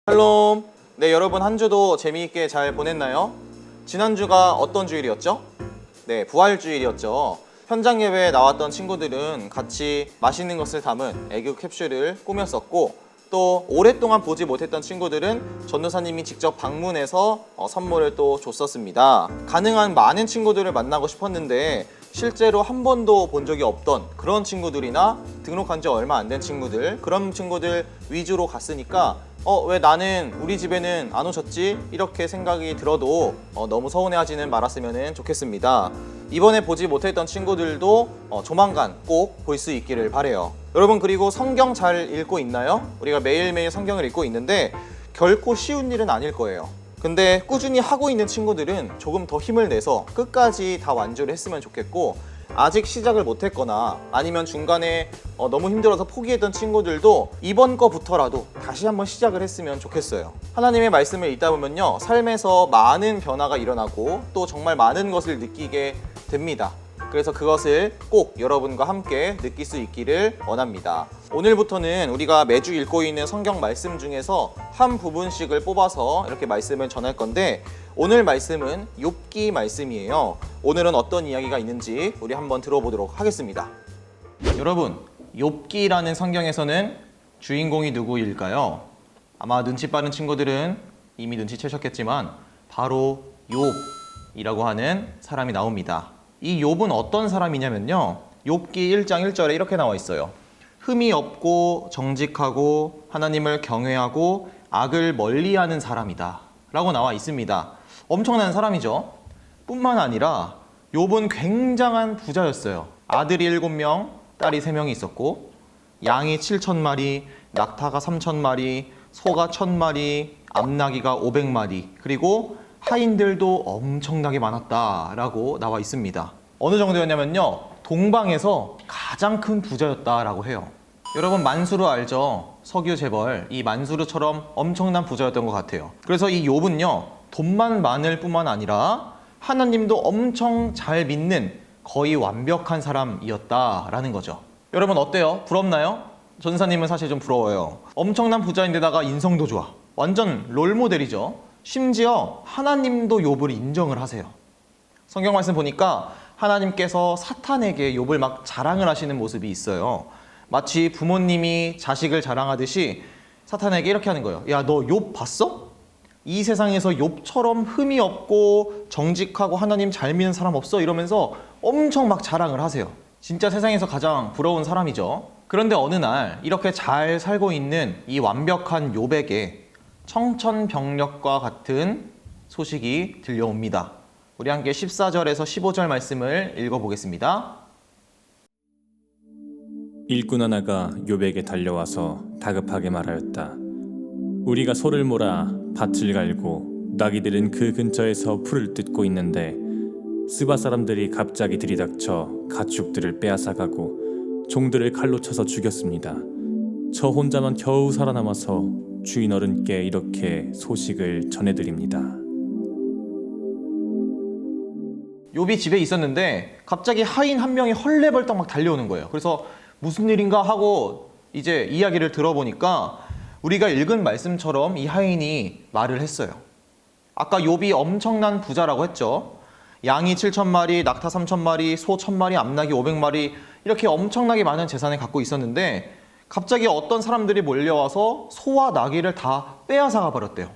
샬롬! 네, 여러분 한 주도 재미있게 잘 보냈나요? 지난주가 어떤 주일이었죠? 네, 부활주일이었죠. 현장 예배에 나왔던 친구들은 같이 맛있는 것을 담은 에그 캡슐을 꾸몄었고, 또 오랫동안 보지 못했던 친구들은 전도사님이 직접 방문해서 선물을 또 줬었습니다. 가능한 많은 친구들을 만나고 싶었는데 실제로 한 번도 본 적이 없던 그런 친구들이나 등록한 지 얼마 안 된 친구들, 그런 친구들 위주로 갔으니까 왜 나는 우리 집에는 안 오셨지? 이렇게 생각이 들어도 너무 서운해하지는 말았으면 좋겠습니다. 이번에 보지 못했던 친구들도 조만간 꼭 볼 수 있기를 바라요. 여러분, 그리고 성경 잘 읽고 있나요? 우리가 매일매일 성경을 읽고 있는데 결코 쉬운 일은 아닐 거예요. 근데 꾸준히 하고 있는 친구들은 조금 더 힘을 내서 끝까지 다 완주를 했으면 좋겠고, 아직 시작을 못했거나 아니면 중간에 너무 힘들어서 포기했던 친구들도 이번 거부터라도 다시 한번 시작을 했으면 좋겠어요. 하나님의 말씀을 읽다 보면요, 삶에서 많은 변화가 일어나고 또 정말 많은 것을 느끼게 됩니다. 그래서 그것을 꼭 여러분과 함께 느낄 수 있기를 원합니다. 오늘부터는 우리가 매주 읽고 있는 성경 말씀 중에서 한 부분씩을 뽑아서 이렇게 말씀을 전할 건데, 오늘 말씀은 욥기 말씀이에요. 오늘은 어떤 이야기가 있는지 우리 한번 들어보도록 하겠습니다. 여러분, 욥기라는 성경에서는 주인공이 누구일까요? 아마 눈치 빠른 친구들은 이미 눈치채셨겠지만 바로 욥이라고 하는 사람이 나옵니다. 이 욥은 어떤 사람이냐면요, 욥기 1장 1절에 이렇게 나와 있어요. 흠이 없고 정직하고 하나님을 경외하고 악을 멀리하는 사람이다 라고 나와 있습니다. 엄청난 사람이죠. 뿐만 아니라 욥은 굉장한 부자였어요. 아들이 7명, 딸이 3명이 있었고, 양이 7,000마리, 낙타가 3,000마리, 소가 1,000마리, 암나귀가 500마리, 그리고 하인들도 엄청나게 많았다라고 나와 있습니다. 어느 정도였냐면요, 동방에서 가장 큰 부자였다라고 해요. 여러분, 만수르 알죠? 석유 재벌, 이 만수르처럼 엄청난 부자였던 것 같아요. 그래서 이 욥은요, 돈만 많을 뿐만 아니라 하나님도 엄청 잘 믿는 거의 완벽한 사람이었다라는 거죠. 여러분, 어때요? 부럽나요? 전사님은 사실 좀 부러워요. 엄청난 부자인데다가 인성도 좋아. 완전 롤모델이죠. 심지어 하나님도 욥을 인정을 하세요. 성경 말씀 보니까 하나님께서 사탄에게 욥을 막 자랑을 하시는 모습이 있어요. 마치 부모님이 자식을 자랑하듯이 사탄에게 이렇게 하는 거예요. 야, 너 욥 봤어? 이 세상에서 욥처럼 흠이 없고 정직하고 하나님 잘 믿는 사람 없어? 이러면서 엄청 막 자랑을 하세요. 진짜 세상에서 가장 부러운 사람이죠. 그런데 어느 날 이렇게 잘 살고 있는 이 완벽한 욥에게 청천벽력과 같은 소식이 들려옵니다. 우리 함께 14절에서 15절 말씀을 읽어보겠습니다. 일꾼 하나가 욥에게 달려와서 다급하게 말하였다. 우리가 소를 몰아 밭을 갈고 나귀들은 그 근처에서 풀을 뜯고 있는데 스바 사람들이 갑자기 들이닥쳐 가축들을 빼앗아가고 종들을 칼로 쳐서 죽였습니다. 저 혼자만 겨우 살아남아서 주인 어른께 이렇게 소식을 전해드립니다. 욥이 집에 있었는데 갑자기 하인 한 명이 헐레벌떡 막 달려오는 거예요. 그래서 무슨 일인가 하고 이제 이야기를 들어보니까 우리가 읽은 말씀처럼 이 하인이 말을 했어요. 아까 욥이 엄청난 부자라고 했죠. 양이 7,000마리, 낙타 3,000마리, 소 1,000마리, 암나귀 500마리, 이렇게 엄청나게 많은 재산을 갖고 있었는데 갑자기 어떤 사람들이 몰려와서 소와 나귀를 다 빼앗아가 버렸대요.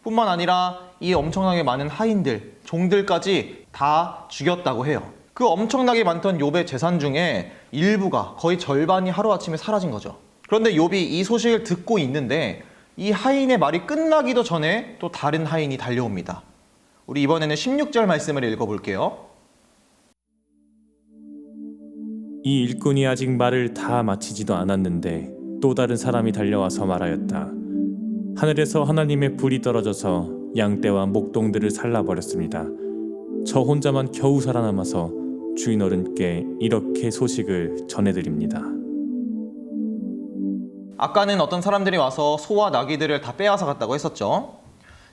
뿐만 아니라 이 엄청나게 많은 하인들, 종들까지 다 죽였다고 해요. 그 엄청나게 많던 욥의 재산 중에 일부가, 거의 절반이 하루아침에 사라진 거죠. 그런데 욥이 이 소식을 듣고 있는데 이 하인의 말이 끝나기도 전에 또 다른 하인이 달려옵니다. 우리 이번에는 16절 말씀을 읽어볼게요. 이 일꾼이 아직 말을 다 마치지도 않았는데 또 다른 사람이 달려와서 말하였다. 하늘에서 하나님의 불이 떨어져서 양떼와 목동들을 살라버렸습니다. 저 혼자만 겨우 살아남아서 주인 어른께 이렇게 소식을 전해드립니다. 아까는 어떤 사람들이 와서 소와 나귀들을 다 빼앗아 갔다고 했었죠.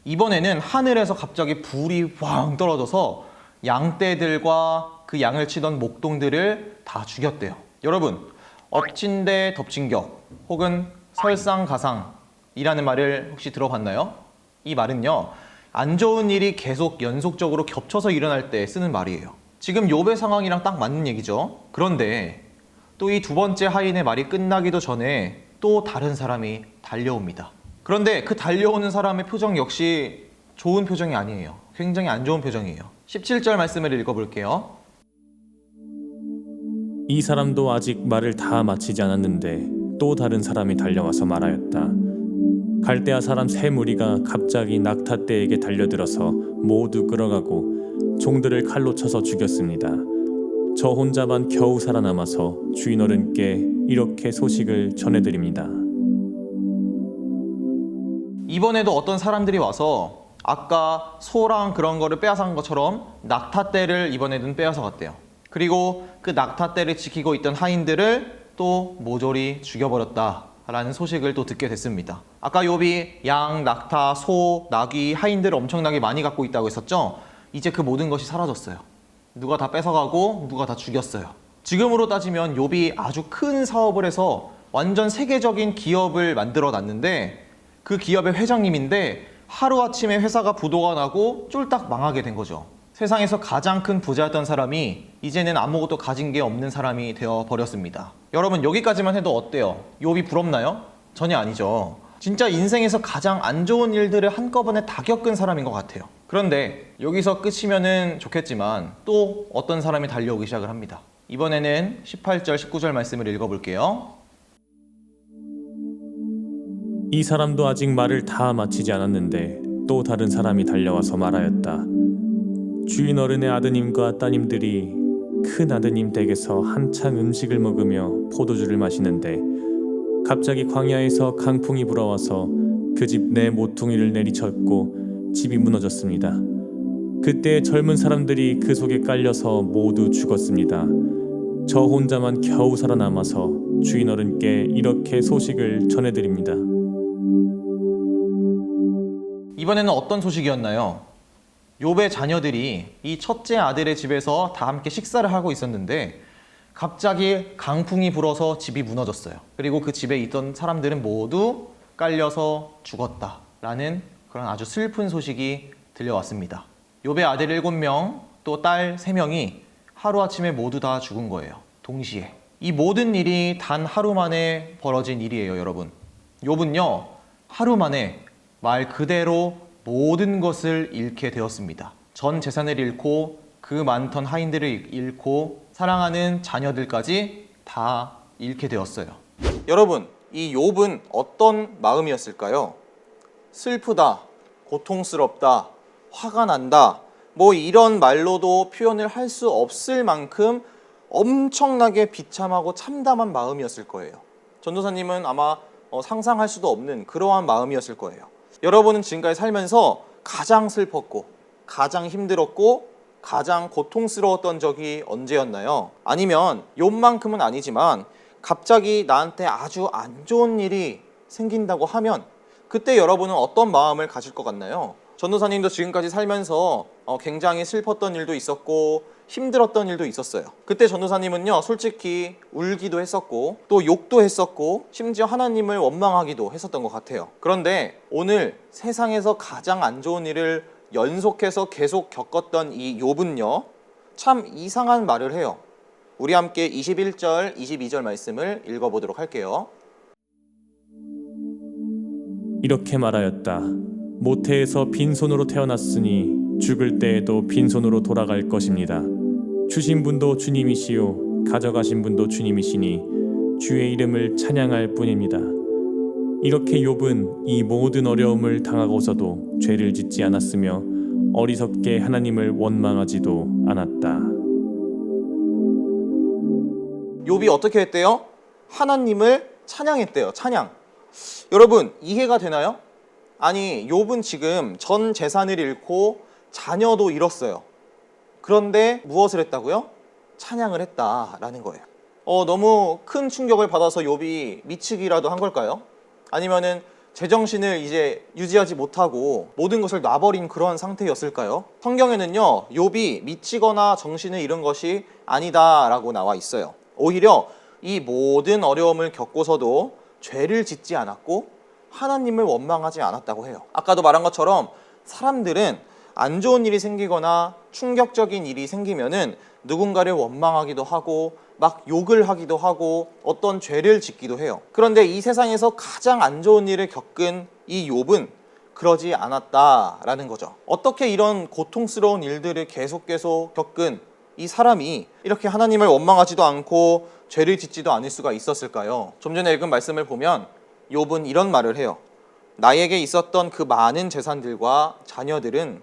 이번에는 하늘에서 갑자기 불이 왕 떨어져서 양떼들과 그 양을 치던 목동들을 다 죽였대요. 여러분, 엎친데 덮친격 혹은 설상가상이라는 말을 혹시 들어봤나요? 이 말은요, 안 좋은 일이 계속 연속적으로 겹쳐서 일어날 때 쓰는 말이에요. 지금 욥의 상황이랑 딱 맞는 얘기죠. 그런데 또 이 두 번째 하인의 말이 끝나기도 전에 또 다른 사람이 달려옵니다. 그런데 그 달려오는 사람의 표정 역시 좋은 표정이 아니에요. 굉장히 안 좋은 표정이에요. 17절 말씀을 읽어볼게요. 이 사람도 아직 말을 다 마치지 않았는데 또 다른 사람이 달려와서 말하였다. 갈대아 사람 세 무리가 갑자기 낙타떼에게 달려들어서 모두 끌어가고 종들을 칼로 쳐서 죽였습니다. 저 혼자만 겨우 살아남아서 주인 어른께 이렇게 소식을 전해드립니다. 이번에도 어떤 사람들이 와서 아까 소랑 그런 거를 빼앗은 것처럼 낙타떼를 이번에는 빼앗아 갔대요. 그리고 그 낙타떼를 지키고 있던 하인들을 또 모조리 죽여버렸다라는 소식을 또 듣게 됐습니다. 아까 욥이 양, 낙타, 소, 나귀, 하인들을 엄청나게 많이 갖고 있다고 했었죠? 이제 그 모든 것이 사라졌어요. 누가 다 뺏어가고 누가 다 죽였어요. 지금으로 따지면 욥이 아주 큰 사업을 해서 완전 세계적인 기업을 만들어 놨는데 그 기업의 회장님인데 하루아침에 회사가 부도가 나고 쫄딱 망하게 된 거죠. 세상에서 가장 큰 부자였던 사람이 이제는 아무것도 가진 게 없는 사람이 되어버렸습니다. 여러분, 여기까지만 해도 어때요? 욥이 부럽나요? 전혀 아니죠. 진짜 인생에서 가장 안 좋은 일들을 한꺼번에 다 겪은 사람인 것 같아요. 그런데 여기서 끝이면은 좋겠지만 또 어떤 사람이 달려오기 시작을 합니다. 이번에는 18절, 19절 말씀을 읽어볼게요. 이 사람도 아직 말을 다 마치지 않았는데 또 다른 사람이 달려와서 말하였다. 주인 어른의 아드님과 따님들이 큰 아드님 댁에서 한창 음식을 먹으며 포도주를 마시는데 갑자기 광야에서 강풍이 불어와서 그 집 내 모퉁이를 내리쳤고 집이 무너졌습니다. 그때 젊은 사람들이 그 속에 깔려서 모두 죽었습니다. 저 혼자만 겨우 살아남아서 주인 어른께 이렇게 소식을 전해드립니다. 이번에는 어떤 소식이었나요? 욥의 자녀들이 이 첫째 아들의 집에서 다 함께 식사를 하고 있었는데 갑자기 강풍이 불어서 집이 무너졌어요. 그리고 그 집에 있던 사람들은 모두 깔려서 죽었다라는 그런 아주 슬픈 소식이 들려왔습니다. 욥의 아들 7명, 또 딸 3명이 하루아침에 모두 다 죽은 거예요. 동시에. 이 모든 일이 단 하루 만에 벌어진 일이에요, 여러분. 욥은요, 하루 만에 말 그대로 모든 것을 잃게 되었습니다. 전 재산을 잃고 그 많던 하인들을 잃고 사랑하는 자녀들까지 다 잃게 되었어요. 여러분, 이 욥은 어떤 마음이었을까요? 슬프다, 고통스럽다, 화가 난다, 뭐 이런 말로도 표현을 할 수 없을 만큼 엄청나게 비참하고 참담한 마음이었을 거예요. 전도사님은 아마 상상할 수도 없는 그러한 마음이었을 거예요. 여러분은 지금까지 살면서 가장 슬펐고 가장 힘들었고 가장 고통스러웠던 적이 언제였나요? 아니면 욥만큼은 아니지만 갑자기 나한테 아주 안 좋은 일이 생긴다고 하면 그때 여러분은 어떤 마음을 가질 것 같나요? 전도사님도 지금까지 살면서 굉장히 슬펐던 일도 있었고 힘들었던 일도 있었어요. 그때 전도사님은요, 솔직히 울기도 했었고 또 욕도 했었고 심지어 하나님을 원망하기도 했었던 것 같아요. 그런데 오늘 세상에서 가장 안 좋은 일을 연속해서 계속 겪었던 이 욥은요, 참 이상한 말을 해요. 우리 함께 21절, 22절 말씀을 읽어보도록 할게요. 이렇게 말하였다. 모태에서 빈손으로 태어났으니 죽을 때에도 빈손으로 돌아갈 것입니다. 주신 분도 주님이시요 가져가신 분도 주님이시니 주의 이름을 찬양할 뿐입니다. 이렇게 욥은 이 모든 어려움을 당하고서도 죄를 짓지 않았으며 어리석게 하나님을 원망하지도 않았다. 욥이 어떻게 했대요? 하나님을 찬양했대요. 찬양. 여러분, 이해가 되나요? 아니, 욥은 지금 전 재산을 잃고 자녀도 잃었어요. 그런데 무엇을 했다고요? 찬양을 했다라는 거예요. 너무 큰 충격을 받아서 욥이 미치기라도 한 걸까요? 아니면은 제정신을 이제 유지하지 못하고 모든 것을 놔버린 그런 상태였을까요? 성경에는요, 욥이 미치거나 정신을 잃은 것이 아니다라고 나와 있어요. 오히려 이 모든 어려움을 겪고서도 죄를 짓지 않았고 하나님을 원망하지 않았다고 해요. 아까도 말한 것처럼 사람들은 안 좋은 일이 생기거나 충격적인 일이 생기면은 누군가를 원망하기도 하고 막 욕을 하기도 하고 어떤 죄를 짓기도 해요. 그런데 이 세상에서 가장 안 좋은 일을 겪은 이 욥은 그러지 않았다라는 거죠. 어떻게 이런 고통스러운 일들을 계속 겪은 이 사람이 이렇게 하나님을 원망하지도 않고 죄를 짓지도 않을 수가 있었을까요? 좀 전에 읽은 말씀을 보면 욥은 이런 말을 해요. 나에게 있었던 그 많은 재산들과 자녀들은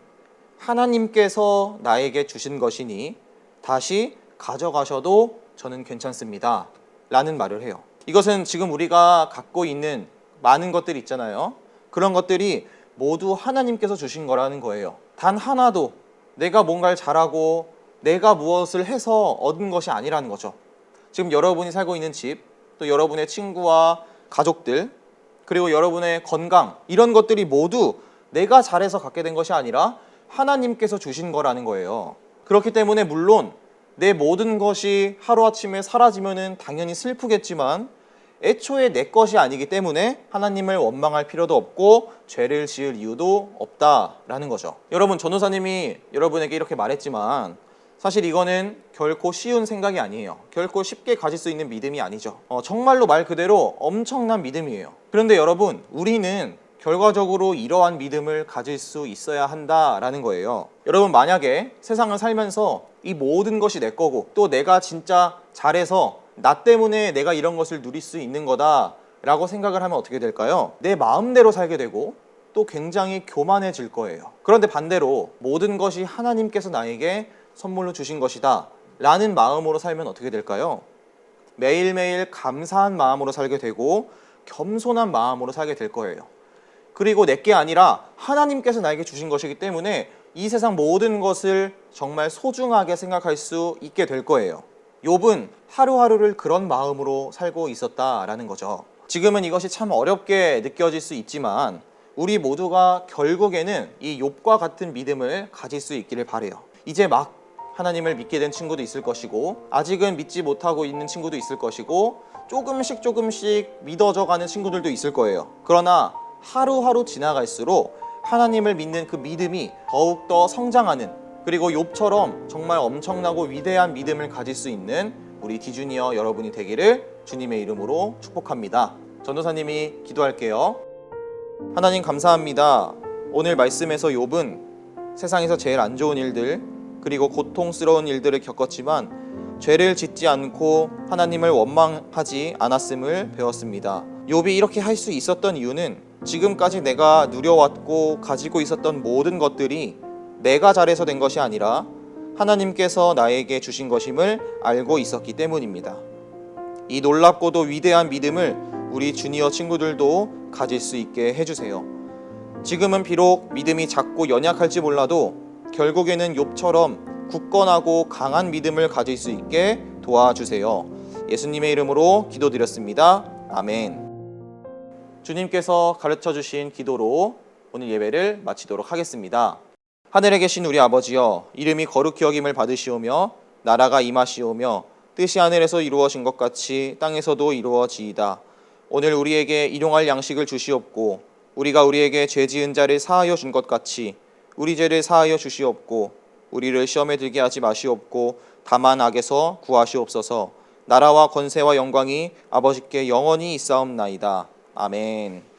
하나님께서 나에게 주신 것이니 다시 가져가셔도 저는 괜찮습니다 라는 말을 해요. 이것은 지금 우리가 갖고 있는 많은 것들 있잖아요. 그런 것들이 모두 하나님께서 주신 거라는 거예요. 단 하나도 내가 뭔가를 잘하고 내가 무엇을 해서 얻은 것이 아니라는 거죠. 지금 여러분이 살고 있는 집, 또 여러분의 친구와 가족들, 그리고 여러분의 건강, 이런 것들이 모두 내가 잘해서 갖게 된 것이 아니라 하나님께서 주신 거라는 거예요. 그렇기 때문에 물론 내 모든 것이 하루아침에 사라지면은 당연히 슬프겠지만 애초에 내 것이 아니기 때문에 하나님을 원망할 필요도 없고 죄를 지을 이유도 없다라는 거죠. 여러분, 전도사님이 여러분에게 이렇게 말했지만 사실 이거는 결코 쉬운 생각이 아니에요. 결코 쉽게 가질 수 있는 믿음이 아니죠. 정말로 말 그대로 엄청난 믿음이에요. 그런데 여러분, 우리는 결과적으로 이러한 믿음을 가질 수 있어야 한다라는 거예요. 여러분, 만약에 세상을 살면서 이 모든 것이 내 거고 또 내가 진짜 잘해서 나 때문에 내가 이런 것을 누릴 수 있는 거다라고 생각을 하면 어떻게 될까요? 내 마음대로 살게 되고 또 굉장히 교만해질 거예요. 그런데 반대로 모든 것이 하나님께서 나에게 선물로 주신 것이다 라는 마음으로 살면 어떻게 될까요? 매일매일 감사한 마음으로 살게 되고 겸손한 마음으로 살게 될 거예요. 그리고 내게 아니라 하나님께서 나에게 주신 것이기 때문에 이 세상 모든 것을 정말 소중하게 생각할 수 있게 될 거예요. 욥은 하루하루를 그런 마음으로 살고 있었다라는 거죠. 지금은 이것이 참 어렵게 느껴질 수 있지만 우리 모두가 결국에는 이 욥과 같은 믿음을 가질 수 있기를 바라요. 이제 막 하나님을 믿게 된 친구도 있을 것이고 아직은 믿지 못하고 있는 친구도 있을 것이고 조금씩 믿어져 가는 친구들도 있을 거예요. 그러나 하루하루 지나갈수록 하나님을 믿는 그 믿음이 더욱더 성장하는, 그리고 욥처럼 정말 엄청나고 위대한 믿음을 가질 수 있는 우리 디주니어 여러분이 되기를 주님의 이름으로 축복합니다. 전도사님이 기도할게요. 하나님 감사합니다. 오늘 말씀에서 욥은 세상에서 제일 안 좋은 일들 그리고 고통스러운 일들을 겪었지만 죄를 짓지 않고 하나님을 원망하지 않았음을 배웠습니다. 욥이 이렇게 할 수 있었던 이유는 지금까지 내가 누려왔고 가지고 있었던 모든 것들이 내가 잘해서 된 것이 아니라 하나님께서 나에게 주신 것임을 알고 있었기 때문입니다. 이 놀랍고도 위대한 믿음을 우리 주니어 친구들도 가질 수 있게 해주세요. 지금은 비록 믿음이 작고 연약할지 몰라도 결국에는 욥처럼 굳건하고 강한 믿음을 가질 수 있게 도와주세요. 예수님의 이름으로 기도드렸습니다. 아멘. 주님께서 가르쳐주신 기도로 오늘 예배를 마치도록 하겠습니다. 하늘에 계신 우리 아버지여, 이름이 거룩히 여김을 받으시오며 나라가 임하시오며 뜻이 하늘에서 이루어진 것 같이 땅에서도 이루어지이다. 오늘 우리에게 일용할 양식을 주시옵고 우리가 우리에게 죄 지은 자를 사하여 준 것 같이 우리 죄를 사하여 주시옵고 우리를 시험에 들게 하지 마시옵고 다만 악에서 구하시옵소서. 나라와 권세와 영광이 아버지께 영원히 있사옵나이다. 아멘.